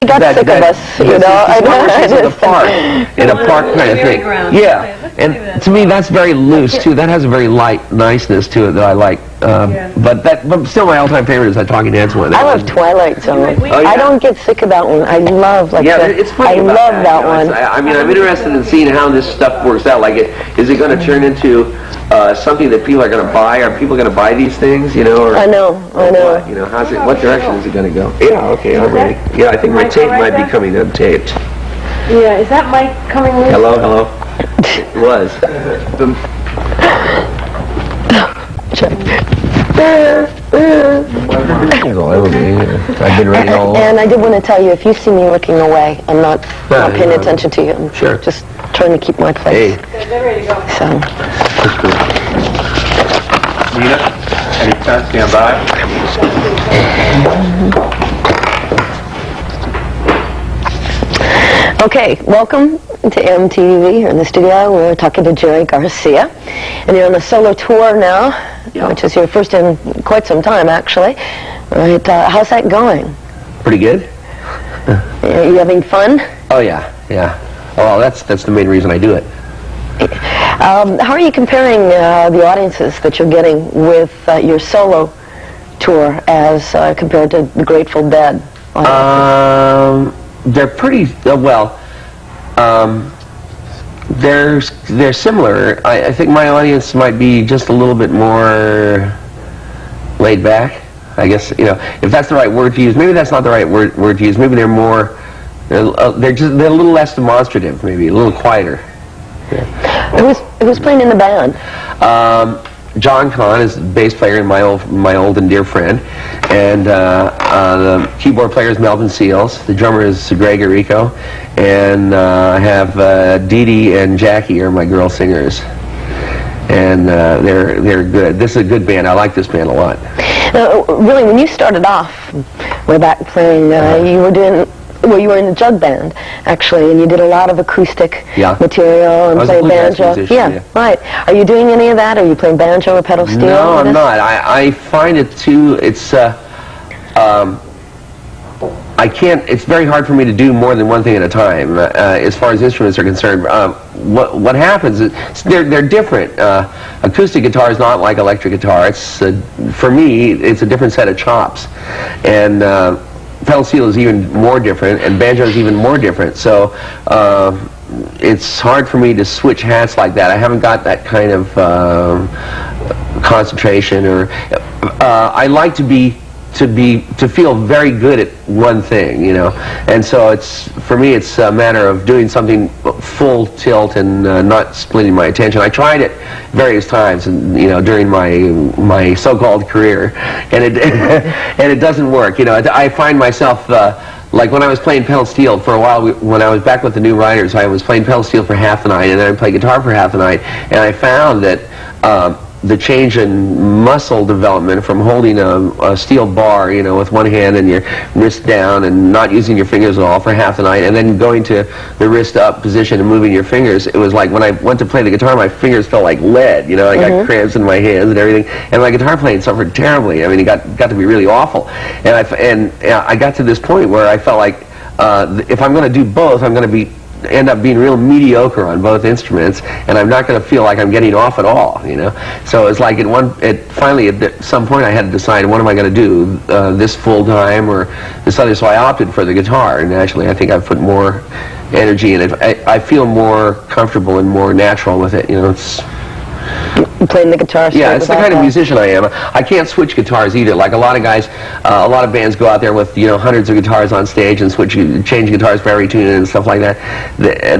got sick of us, you know. She's in a park kind of thing. Yeah, and to me that's very loose too. That has a very light niceness to it that I like. But still, my all-time favorite is that Talking Heads one. I love Twilight Zone. Oh, yeah. I don't get sick of that one. I love it's funny I about love that you know, one. I mean, I'm interested in seeing how this stuff works out. Like, is it going to turn into something that people are going to buy? Are people going to buy these things? You know? Or, I know. What, you know, what direction is it going to go? Yeah. Okay. I'm ready. Yeah, I think my tape might be coming untaped. Yeah, is that mic coming loose? Hello? It was. I've been ready all along. And I did want to tell you, if you see me looking away, I'm not paying attention to you. I'm just trying to keep my place. Hey. They're ready to go. So. Nina, anytime, stand by. Okay, welcome to MTV here in the studio. We're talking to Jerry Garcia, and you're on a solo tour now, which is your first in quite some time, actually. Right? How's that going? Pretty good. Are you having fun? Oh yeah. Well, that's the main reason I do it. How are you comparing the audiences that you're getting with your solo tour as compared to the Grateful Dead audiences? They're pretty they're similar. I think my audience might be just a little bit more laid back. I guess, you know, if that's the right word to use. Maybe that's not the right word to use. Maybe they're a little less demonstrative. Maybe a little quieter. Yeah. Who's playing in the band? John Kahn is the bass player and my old and dear friend, and the keyboard player is Melvin Seals. The drummer is Greg Erico, and I have Dee Dee and Jackie are my girl singers, and they're good. This is a good band. I like this band a lot. Really, when you started off way back playing, you were in the jug band, actually, and you did a lot of acoustic material and played banjo. Yeah, right. Are you doing any of that? Are you playing banjo or pedal steel? No, I'm not. I find it too. It's I can't. It's very hard for me to do more than one thing at a time. As far as instruments are concerned, what happens is they're different. Acoustic guitar is not like electric guitar. It's for me, it's a different set of chops, and pedal steel is even more different, and banjo is even more different. So it's hard for me to switch hats like that. I haven't got that kind of concentration, or I like to feel very good at one thing, you know. And so for me it's a matter of doing something full tilt and not splitting my attention. I tried it various times, and you know, during my so-called career, and it doesn't work. You know, I find myself like when I was playing pedal steel for a while, when I was back with the New Riders, I was playing pedal steel for half the night, and then I played guitar for half the night, and I found that the change in muscle development from holding a steel bar, you know, with one hand and your wrist down and not using your fingers at all for half the night, and then going to the wrist up position and moving your fingers. It was like when I went to play the guitar, my fingers felt like lead, you know. I got cramps in my hands and everything, and my guitar playing suffered terribly. I mean, it got to be really awful, and I got to this point where I felt like if I'm going to do both, I'm going to end up being real mediocre on both instruments, and I'm not going to feel like I'm getting off at all, you know. So it's like finally at some point I had to decide, what am I going to do, this full time or this other? So I opted for the guitar, and actually I think I've put more energy in it. I feel more comfortable and more natural with it, you know. It's playing the guitar. Yeah, it's the kind of musician I am. I can't switch guitars either. Like a lot of guys, a lot of bands go out there with, you know, hundreds of guitars on stage and change guitars for every tune and stuff like that.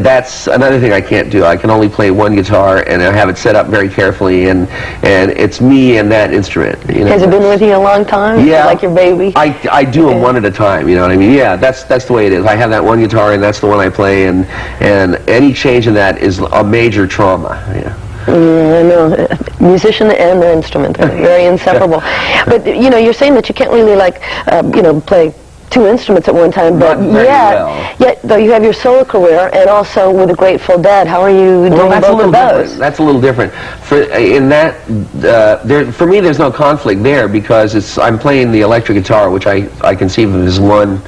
That's another thing I can't do. I can only play one guitar, and I have it set up very carefully, and it's me and that instrument. You know? Has it been with you a long time? Yeah, like your baby. I do them one at a time. You know what I mean? Yeah, that's the way it is. I have that one guitar, and that's the one I play, and any change in that is a major trauma. Yeah. I know, musician and their instrument, they're very inseparable. But you know, you're saying that you can't really you know, play two instruments at one time, but yet though you have your solo career and also with the Grateful Dead, how are you doing both of those? That's a little different. For me, there's no conflict there because I'm playing the electric guitar, which I conceive of as one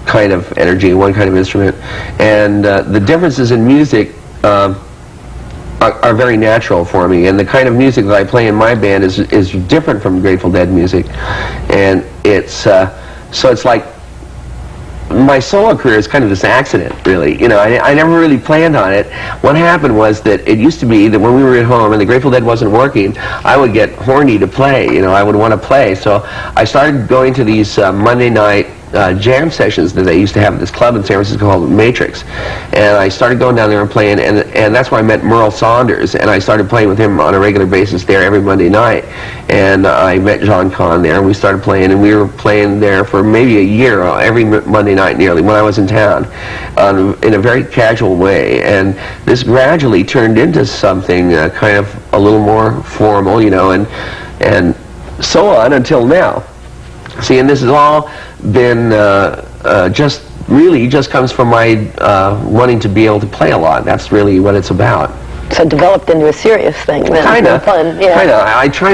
kind of energy, one kind of instrument, and the differences in music are very natural for me, and the kind of music that I play in my band is different from Grateful Dead music, and it's so it's like my solo career is kind of this accident, really. You know, I never really planned on it. What happened was that it used to be that when we were at home and the Grateful Dead wasn't working, I would get horny to play. You know, I would want to play. So I started going to these Monday night jam sessions that they used to have at this club in San Francisco called Matrix, and I started going down there and playing, and that's where I met Merle Saunders, and I started playing with him on a regular basis there every Monday night, and I met John Kahn there, and we started playing, and we were playing there for maybe a year, every Monday night nearly, when I was in town, in a very casual way, and this gradually turned into something kind of a little more formal, you know, and so on until now. See, and this has all been just comes from my wanting to be able to play a lot. That's really what it's about. So developed into a serious thing. Kinda, fun. Yeah. Kinda. I try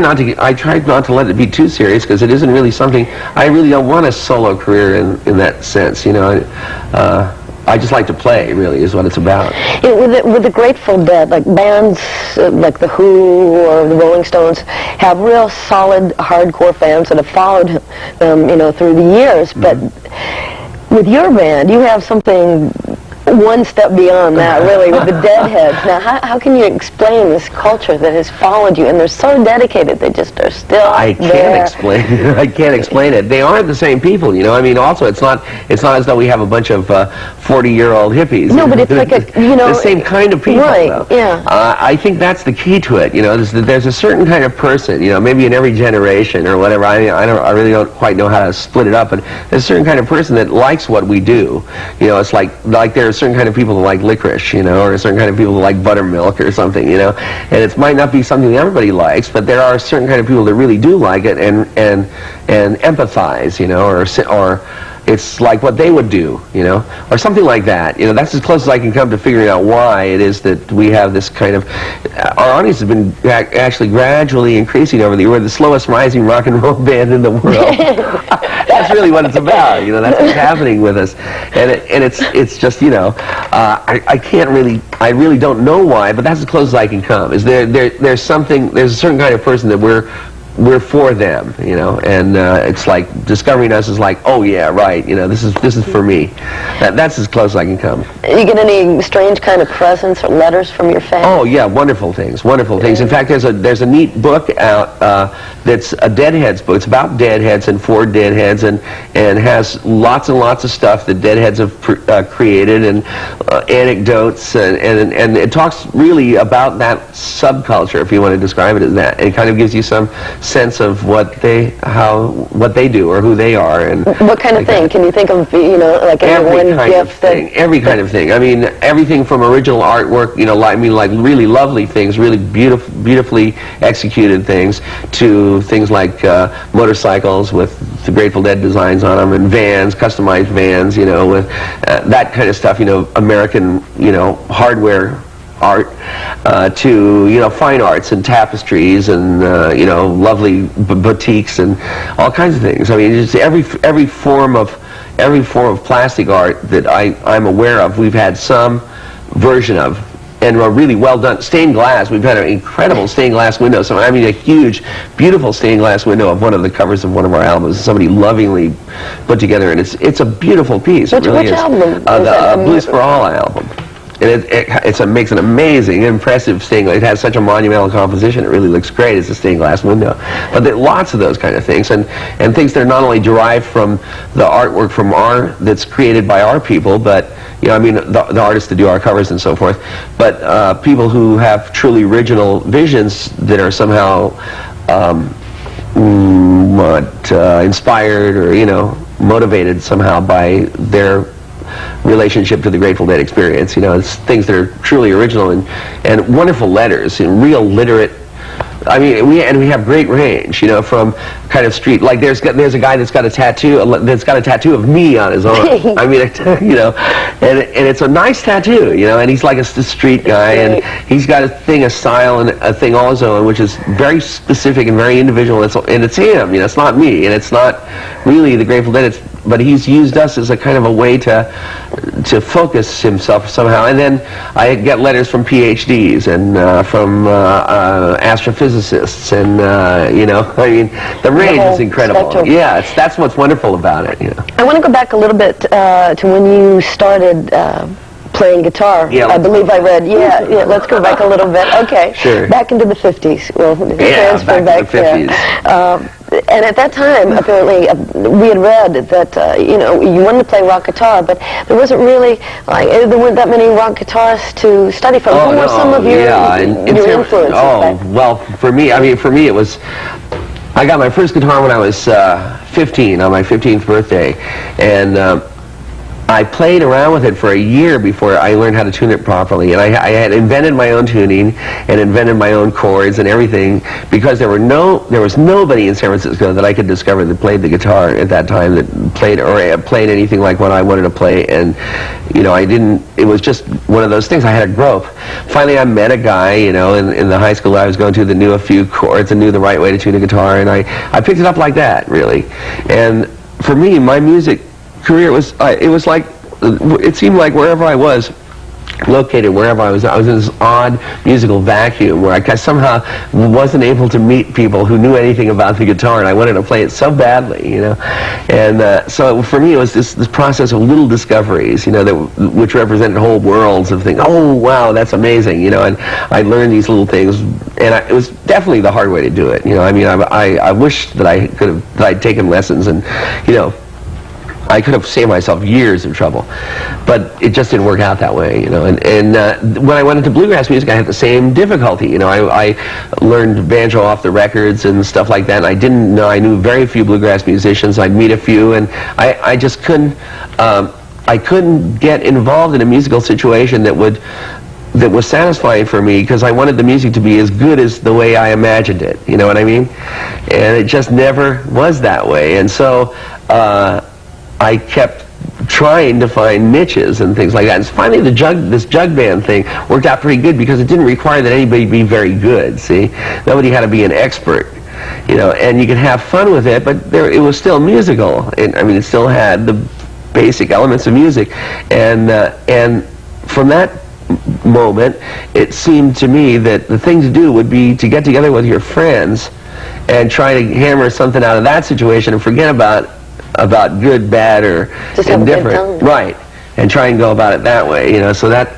not to let it be too serious because it isn't really something. I really don't want a solo career in that sense. You know. I just like to play, really, is what it's about. You know, with the Grateful Dead, like bands like The Who or the Rolling Stones have real solid, hardcore fans that have followed them, you know, through the years. But with your band, you have something one step beyond that, really, with the Deadheads. Now, how can you explain this culture that has followed you, and they're so dedicated, they just are still I can't explain it. They aren't the same people, you know. I mean, also, it's not as though we have a bunch of 40-year-old hippies. No, but it's like the same kind of people, right, though. Yeah. I think that's the key to it, you know. There's a certain kind of person, you know, maybe in every generation or whatever. I really don't quite know how to split it up, but there's a certain kind of person that likes what we do. You know, it's like there's certain kind of people that like licorice, you know, or a certain kind of people that like buttermilk or something, you know, and it might not be something that everybody likes, but there are certain kind of people that really do like it and empathize, you know, or it's like what they would do, you know, or something like that. You know, that's as close as I can come to figuring out why it is that we have this kind of. Our audience has been actually gradually increasing over the year. We're the slowest rising rock and roll band in the world. That's really what it's about, you know. That's what's happening with us, and it's just, you know, I really don't know why, but that's as close as I can come. Is there's a certain kind of person that we're for them, you know, and it's like discovering us is like, oh yeah, right, you know, this is for me. That's as close as I can come. You get any strange kind of presents or letters from your fans? Oh yeah, wonderful things. In fact, there's a neat book out that's a Deadheads book. It's about Deadheads and for Deadheads, and has lots and lots of stuff that Deadheads have created, and anecdotes, and it talks really about that subculture, if you want to describe it as that. It kind of gives you some sense of what they do or who they are, and what kind of thing can you think of? You know, like every kind of thing. I mean, everything from original artwork, you know, like really lovely things, really beautifully executed things, to things like motorcycles with the Grateful Dead designs on them, and vans, customized vans, you know, with that kind of stuff. You know, American, you know, hardware art, to, you know, fine arts and tapestries and you know, lovely boutiques and all kinds of things. I mean, just every form of plastic art that I'm aware of, we've had some version of, and are really well done. Stained glass, we've had an incredible stained glass window. So I mean, a huge, beautiful stained glass window of one of the covers of one of our albums. Somebody lovingly put together, and it's a beautiful piece. Which album? The Blues for All album. And it makes an amazing, impressive stained glass. It has such a monumental composition. It really looks great as a stained glass window. But there are lots of those kind of things, and things that are not only derived from the artwork that's created by our people, but, you know, I mean, the artists that do our covers and so forth, but people who have truly original visions that are somehow inspired or, you know, motivated somehow by their relationship to the Grateful Dead experience. You know, it's things that are truly original and wonderful letters and real literate. I mean, we have great range, you know, from kind of street, like there's a guy that's got a tattoo of me on his arm. I mean, you know, and it's a nice tattoo, you know, and he's like a street guy, and he's got a style and a thing all his own, which is very specific and very individual, and it's him, you know, it's not me, and it's not really the Grateful Dead, but he's used us as a kind of a way to focus himself somehow. And then I get letters from PhDs and from astrophysicists, and you know, I mean, the range is incredible. Spectrum. Yeah, that's what's wonderful about it. You know. I want to go back a little bit to when you started playing guitar. Yeah, I believe I read. Yeah, let's go back a little bit. Okay. Sure. Back into the 50s. Well, transfer back to the 50s. there. And at that time, apparently, we had read that you know, you wanted to play rock guitar, but there wasn't really there weren't that many rock guitarists to study from. Who were some of your influences? Well, for me, it was. I got my first guitar when I was 15, on my 15th birthday, and I played around with it for a year before I learned how to tune it properly. And I had invented my own tuning and invented my own chords and everything, because there was nobody in San Francisco that I could discover that played the guitar at that time, that played played anything like what I wanted to play. And you know, it was just one of those things. I had to grope. Finally, I met a guy, you know, in the high school I was going to, that knew a few chords and knew the right way to tune a guitar, and I picked it up like that, really. And for me, my music career was, it seemed like wherever I was located, wherever I was in this odd musical vacuum where I somehow wasn't able to meet people who knew anything about the guitar, and I wanted to play it so badly, you know. And so for me, it was this process of little discoveries, you know, which represented whole worlds of things. Oh, wow, that's amazing, you know. And I learned these little things, and it was definitely the hard way to do it, you know. I mean, I wish that I'd taken lessons, and you know, I could have saved myself years of trouble, but it just didn't work out that way, you know. And when I went into bluegrass music, I had the same difficulty. You know, I learned banjo off the records and stuff like that. And I knew very few bluegrass musicians. I'd meet a few, and I just couldn't. I couldn't get involved in a musical situation that was satisfying for me, because I wanted the music to be as good as the way I imagined it. You know what I mean? And it just never was that way. And so I kept trying to find niches and things like that. And finally, this jug band thing worked out pretty good, because it didn't require that anybody be very good. See, nobody had to be an expert, you know, and you could have fun with it. But it was still musical. I mean, it still had the basic elements of music, and from that moment, it seemed to me that the thing to do would be to get together with your friends and try to hammer something out of that situation and forget about good, bad, or just indifferent, right? And try and go about it that way, you know. So that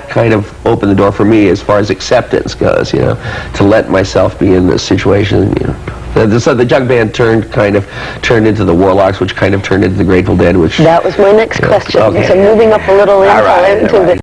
kind of opened the door for me as far as acceptance goes, you know, to let myself be in this situation, you know. So the jug band turned into the Warlocks, which kind of turned into the Grateful Dead, which that was my next question. Okay. So moving up a little into All right. the